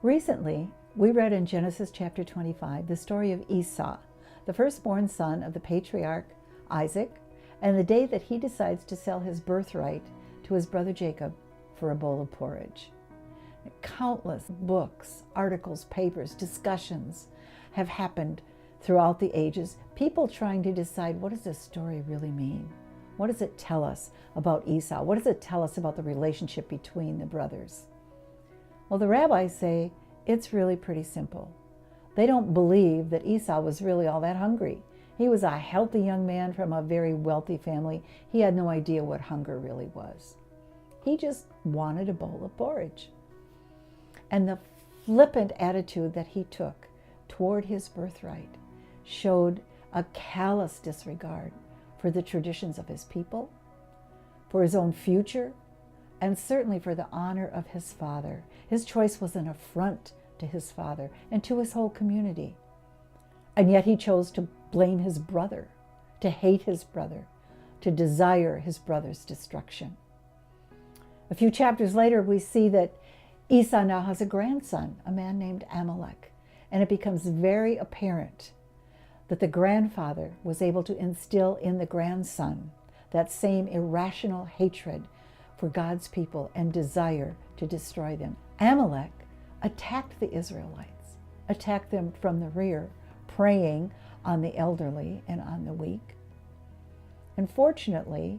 Recently, we read in Genesis chapter 25 the story of Esau, the firstborn son of the patriarch Isaac, and the day that he decides to sell his birthright to his brother Jacob for a bowl of porridge. Countless books, articles, papers, discussions have happened throughout the ages, people trying to decide, what does this story really mean? What does it tell us about Esau? What does it tell us about the relationship between the brothers? Well, the rabbis say it's really pretty simple. They don't believe that Esau was really all that hungry. He was a healthy young man from a very wealthy family. He had no idea what hunger really was. He just wanted a bowl of porridge. And the flippant attitude that he took toward his birthright showed a callous disregard for the traditions of his people, for his own future, and certainly for the honor of his father. His choice was an affront to his father and to his whole community. And yet he chose to blame his brother, to hate his brother, to desire his brother's destruction. A few chapters later, we see that Esau now has a grandson, a man named Amalek, and it becomes very apparent that the grandfather was able to instill in the grandson that same irrational hatred for God's people and desire to destroy them. Amalek attacked the Israelites, attacked them from the rear, preying on the elderly and on the weak. Unfortunately,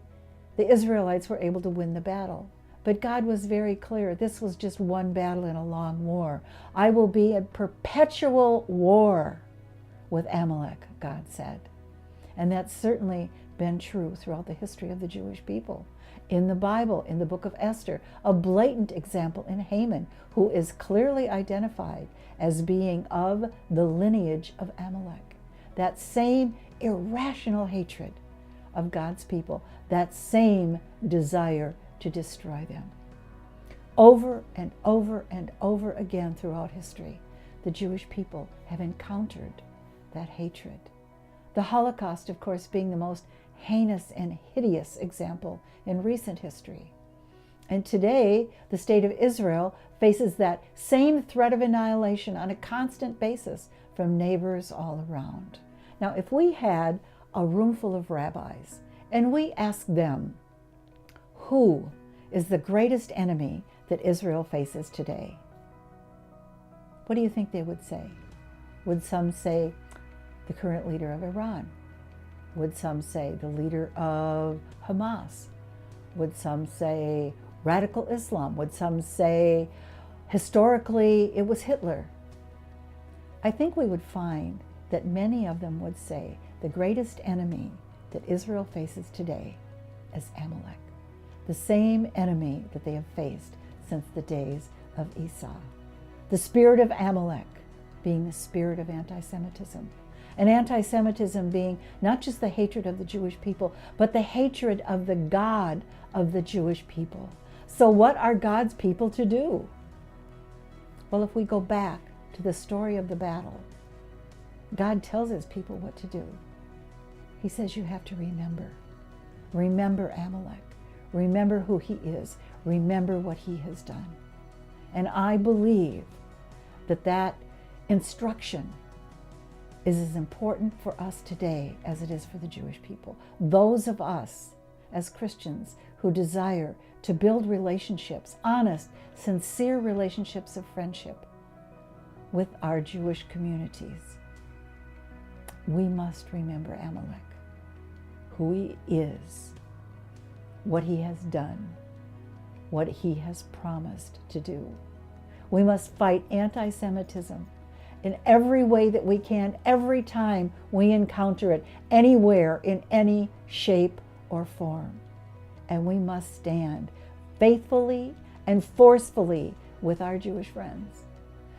the Israelites were able to win the battle. But God was very clear, this was just one battle in a long war. I will be in perpetual war with Amalek, God said. And that's certainly been true throughout the history of the Jewish people. In the Bible, in the book of Esther, a blatant example in Haman, who is clearly identified as being of the lineage of Amalek. That same irrational hatred of God's people, that same desire to destroy them. Over and over and over again throughout history, the Jewish people have encountered that hatred. The Holocaust, of course, being the most heinous and hideous example in recent history. And today, the state of Israel faces that same threat of annihilation on a constant basis from neighbors all around. Now, if we had a room full of rabbis and we asked them, who is the greatest enemy that Israel faces today? What do you think they would say? Would some say the current leader of Iran? Would some say the leader of Hamas? Would some say radical Islam? Would some say historically it was Hitler? I think we would find that many of them would say the greatest enemy that Israel faces today is Amalek. The same enemy that they have faced since the days of Esau. The spirit of Amalek being the spirit of anti-Semitism. And anti-Semitism being not just the hatred of the Jewish people, but the hatred of the God of the Jewish people. So what are God's people to do? Well, if we go back to the story of the battle, God tells his people what to do. He says you have to remember. Remember Amalek. Remember who he is. Remember what he has done. And I believe that that instruction is as important for us today as it is for the Jewish people. Those of us as Christians who desire to build relationships, honest, sincere relationships of friendship with our Jewish communities, we must remember Amalek, who he is, what he has done, what he has promised to do. We must fight anti-Semitism in every way that we can, every time we encounter it, anywhere, in any shape or form. And we must stand faithfully and forcefully with our Jewish friends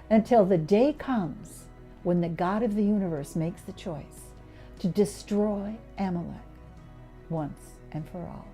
until the day comes when the God of the universe makes the choice to destroy Amalek once and for all.